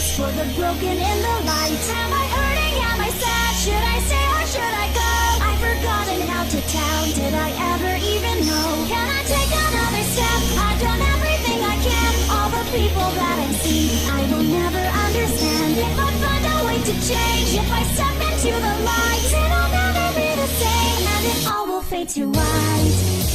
place for the broken in the light. Am I hurting? Am I sad? Should I stay or should I go? I've forgotten how to tell. Did I ever even know? Can I take another step? I've done everything I can. All the people that I've seen, I will never understand. If I find a way to change, if I step into the light, it'll never be the same, and it all will fade to white.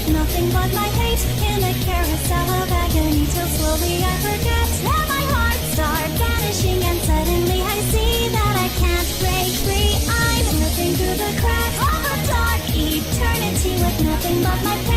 Nothing but my hate in a carousel of agony, till slowly I forget. Let my heart start vanishing, and suddenly I see that I can't break free. I'm slipping through the cracks of a dark eternity with nothing but my pain.